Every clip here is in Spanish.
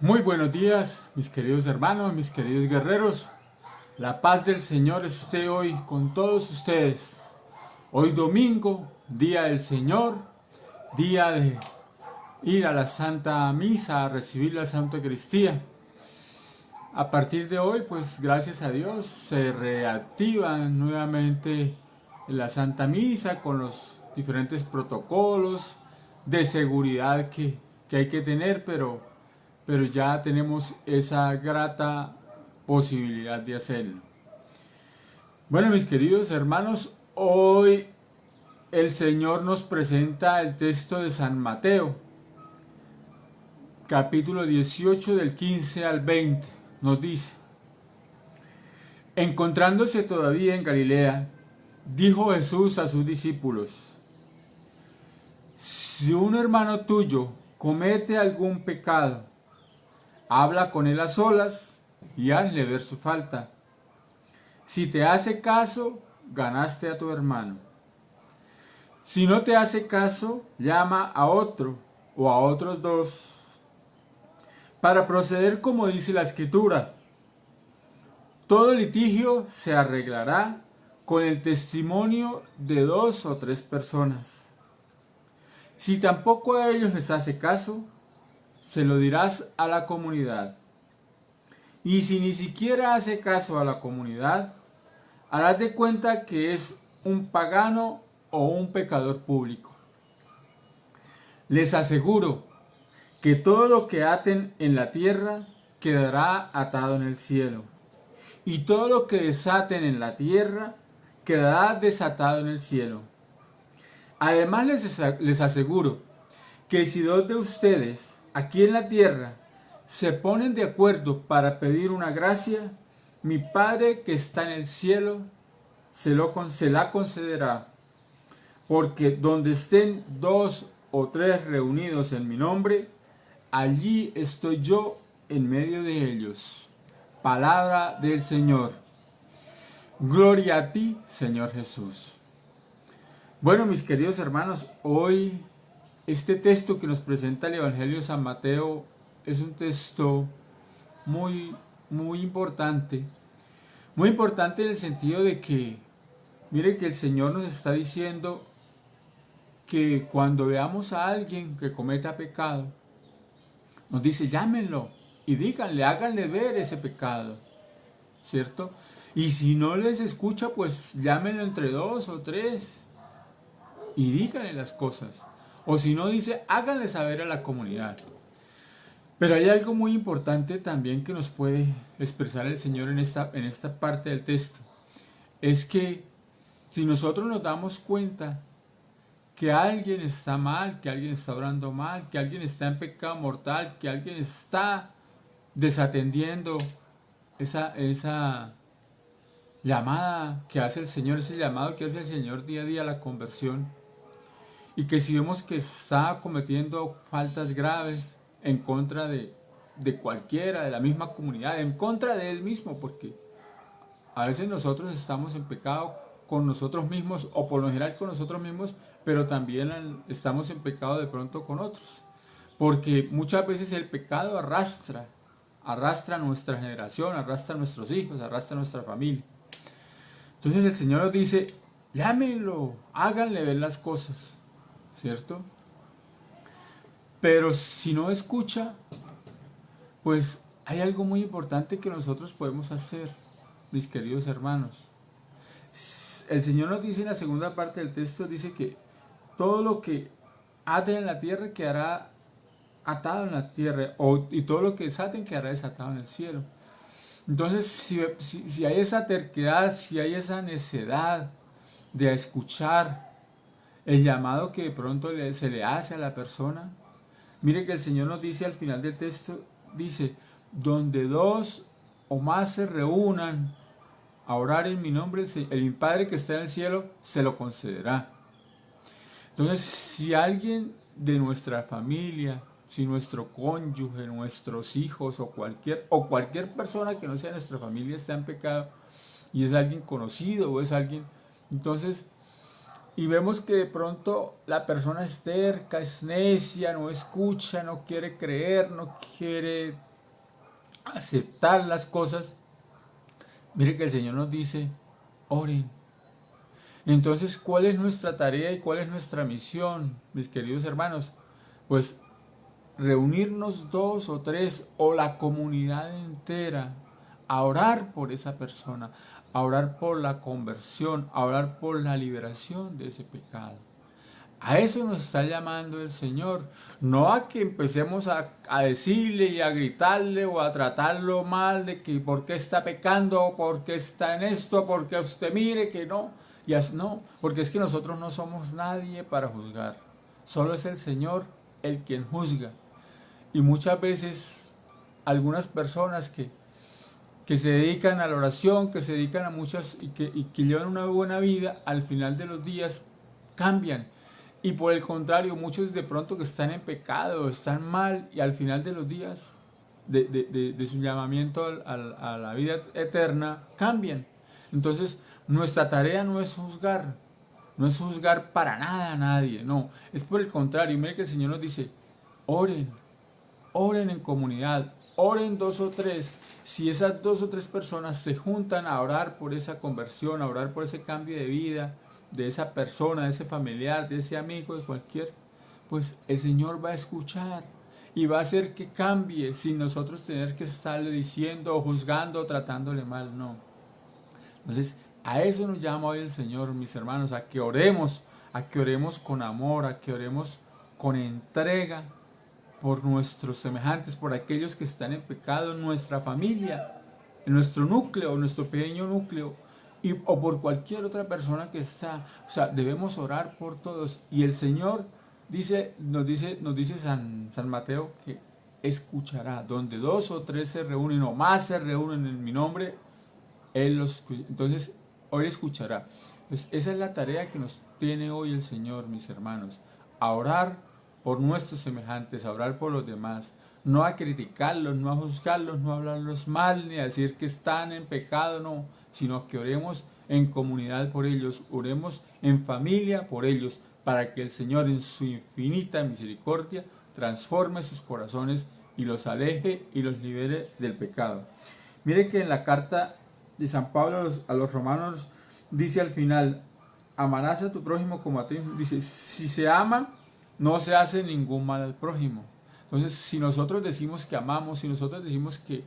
Muy buenos días, mis queridos hermanos, mis queridos guerreros. La paz del Señor esté hoy con todos ustedes. Hoy domingo, día del Señor, día de ir a la Santa Misa, a recibir la Santa Eucaristía. A partir de hoy, pues gracias a Dios, se reactiva nuevamente la Santa Misa con los diferentes protocolos de seguridad que hay que tener, pero ya tenemos esa grata posibilidad de hacerlo. Bueno, mis queridos hermanos, hoy el Señor nos presenta el texto de San Mateo, capítulo 18 del 15 al 20. Nos dice: encontrándose todavía en Galilea, dijo Jesús a sus discípulos: si un hermano tuyo comete algún pecado, habla con él a solas y hazle ver su falta. Si te hace caso, ganaste a tu hermano. Si no te hace caso, llama a otro o a otros dos, para proceder como dice la Escritura. Todo litigio se arreglará con el testimonio de 2 o 3 personas. Si tampoco a ellos les hace caso, se lo dirás a la comunidad. Y si ni siquiera hace caso a la comunidad, harás de cuenta que es un pagano o un pecador público. Les aseguro que todo lo que aten en la tierra quedará atado en el cielo, y todo lo que desaten en la tierra quedará desatado en el cielo. Además les aseguro que si 2 de ustedes aquí en la tierra se ponen de acuerdo para pedir una gracia, mi Padre que está en el cielo se la concederá. Porque donde estén 2 o 3 reunidos en mi nombre, allí estoy yo en medio de ellos. Palabra del Señor. Gloria a ti, Señor Jesús. Bueno, mis queridos hermanos, hoy este texto que nos presenta el Evangelio de San Mateo es un texto muy, muy importante. Muy importante en el sentido de que, mire que el Señor nos está diciendo que cuando veamos a alguien que cometa pecado, nos dice llámenlo y díganle, háganle ver ese pecado, ¿cierto? Y si no les escucha, pues llámenlo entre 2 o 3 y díganle las cosas. O si no, dice, háganle saber a la comunidad. Pero hay algo muy importante también que nos puede expresar el Señor en esta parte del texto. Es que si nosotros nos damos cuenta que alguien está mal, que alguien está orando mal, que alguien está en pecado mortal, que alguien está desatendiendo esa llamada que hace el Señor, ese llamado que hace el Señor día a día a la conversión, y que si vemos que está cometiendo faltas graves en contra de cualquiera, de la misma comunidad, en contra de Él mismo, porque a veces nosotros estamos en pecado con nosotros mismos o por lo general con nosotros mismos, pero también estamos en pecado de pronto con otros. Porque muchas veces el pecado arrastra a nuestra generación, arrastra a nuestros hijos, arrastra a nuestra familia. Entonces el Señor nos dice, llámenlo, háganle ver las cosas, ¿cierto? Pero si no escucha, pues hay algo muy importante que nosotros podemos hacer, mis queridos hermanos. El Señor nos dice en la segunda parte del texto, dice que todo lo que aten en la tierra quedará atado en la tierra, y todo lo que desaten quedará desatado en el cielo. Entonces, si hay esa terquedad, si hay esa necedad de escuchar el llamado que de pronto se le hace a la persona, mire que el Señor nos dice al final del texto, dice, donde 2 o más se reúnan a orar en mi nombre, el Padre que está en el cielo se lo concederá. Entonces, si alguien de nuestra familia, si nuestro cónyuge, nuestros hijos o cualquier persona que no sea nuestra familia está en pecado y es alguien conocido o es alguien, entonces, y vemos que de pronto la persona es terca, es necia, no escucha, no quiere creer, no quiere aceptar las cosas, mire que el Señor nos dice, oren. Entonces, ¿cuál es nuestra tarea y cuál es nuestra misión, mis queridos hermanos? Pues reunirnos 2 o 3 o la comunidad entera a orar por esa persona, a orar por la conversión, a orar por la liberación de ese pecado. A eso nos está llamando el Señor, no a que empecemos a decirle y a gritarle o a tratarlo mal de que por qué está pecando, por qué está en esto, porque usted mire que no, y así, no, porque es que nosotros no somos nadie para juzgar, solo es el Señor el quien juzga. Y muchas veces algunas personas que se dedican a la oración, que se dedican a muchas y que llevan una buena vida, al final de los días cambian. Y por el contrario, muchos de pronto que están en pecado, están mal y al final de los días de su llamamiento a la vida eterna, cambian. Entonces, nuestra tarea no es juzgar, no es juzgar para nada a nadie, no, es por el contrario. Mire que el Señor nos dice, oren, oren en comunidad, oren 2 o 3. Si esas 2 o 3 personas se juntan a orar por esa conversión, a orar por ese cambio de vida, de esa persona, de ese familiar, de ese amigo, de cualquier, pues el Señor va a escuchar y va a hacer que cambie sin nosotros tener que estarle diciendo o juzgando o tratándole mal, no. Entonces, a eso nos llama hoy el Señor, mis hermanos, a que oremos con amor, a que oremos con entrega por nuestros semejantes, por aquellos que están en pecado en nuestra familia, en nuestro núcleo, en nuestro pequeño núcleo, o por cualquier otra persona que está. O sea, debemos orar por todos. Y el Señor nos dice San Mateo que escuchará. Donde 2 o 3 se reúnen o más se reúnen en mi nombre, Él los escucha. Entonces, hoy escuchará. Pues esa es la tarea que nos tiene hoy el Señor, mis hermanos. A orar por nuestros semejantes, a orar por los demás. No a criticarlos, no a juzgarlos, no a hablarlos mal, ni a decir que están en pecado, no, sino que oremos en comunidad por ellos, oremos en familia por ellos, para que el Señor en su infinita misericordia transforme sus corazones y los aleje y los libere del pecado. Mire que en la carta de San Pablo a los romanos dice al final, amarás a tu prójimo como a ti. Dice, si se ama, no se hace ningún mal al prójimo. Entonces, si nosotros decimos que amamos, si nosotros decimos que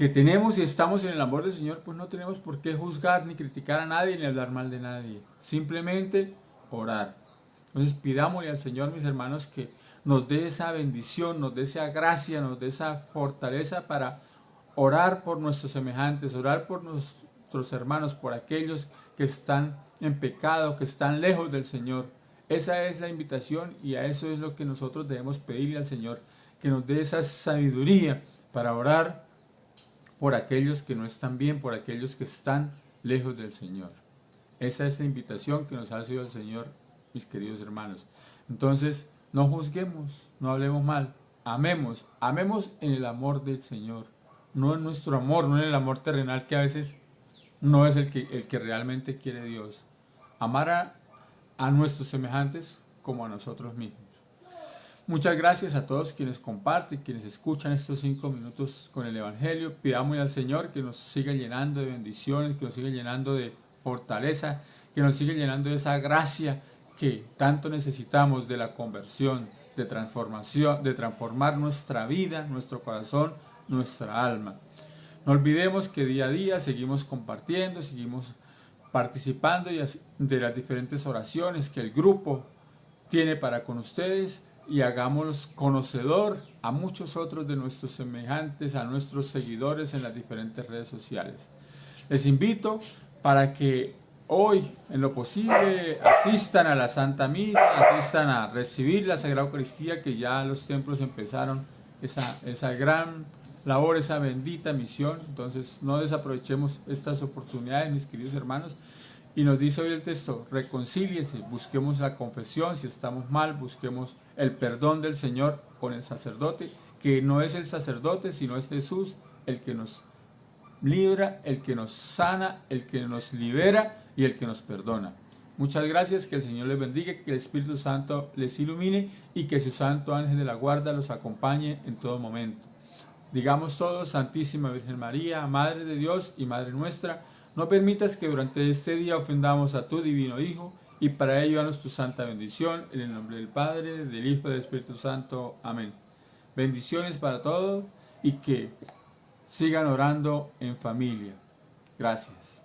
tenemos y estamos en el amor del Señor, pues no tenemos por qué juzgar, ni criticar a nadie, ni hablar mal de nadie. Simplemente orar. Entonces, pidámosle al Señor, mis hermanos, que nos dé esa bendición, nos dé esa gracia, nos dé esa fortaleza para orar por nuestros semejantes, orar por nuestros hermanos, por aquellos que están en pecado, que están lejos del Señor. Esa es la invitación y a eso es lo que nosotros debemos pedirle al Señor, que nos dé esa sabiduría para orar por aquellos que no están bien, por aquellos que están lejos del Señor. Esa es la invitación que nos ha sido el Señor, mis queridos hermanos. Entonces, no juzguemos, no hablemos mal, amemos en el amor del Señor, no en nuestro amor, no en el amor terrenal que a veces no es el que realmente quiere Dios. Amar a nuestros semejantes como a nosotros mismos. Muchas gracias a todos quienes comparten, quienes escuchan estos 5 minutos con el Evangelio. Pidámosle al Señor que nos siga llenando de bendiciones, que nos siga llenando de fortaleza, que nos siga llenando de esa gracia que tanto necesitamos, de la conversión, de transformación, de transformar nuestra vida, nuestro corazón, nuestra alma. No olvidemos que día a día seguimos compartiendo, seguimos participando de las diferentes oraciones que el grupo tiene para con ustedes, y hagámoslos conocedor a muchos otros de nuestros semejantes, a nuestros seguidores en las diferentes redes sociales. Les invito para que hoy, en lo posible, asistan a la Santa Misa, asistan a recibir la Sagrada Eucaristía, que ya los templos empezaron esa gran labor, esa bendita misión. Entonces no desaprovechemos estas oportunidades, mis queridos hermanos. Y nos dice hoy el texto, reconcíliese, busquemos la confesión, si estamos mal, busquemos el perdón del Señor con el sacerdote, que no es el sacerdote, sino es Jesús, el que nos libra, el que nos sana, el que nos libera y el que nos perdona. Muchas gracias, que el Señor les bendiga, que el Espíritu Santo les ilumine y que su santo ángel de la guarda los acompañe en todo momento. Digamos todos: Santísima Virgen María, Madre de Dios y Madre nuestra, no permitas que durante este día ofendamos a tu divino Hijo, y para ello danos tu santa bendición, en el nombre del Padre, del Hijo y del Espíritu Santo. Amén. Bendiciones para todos y que sigan orando en familia. Gracias.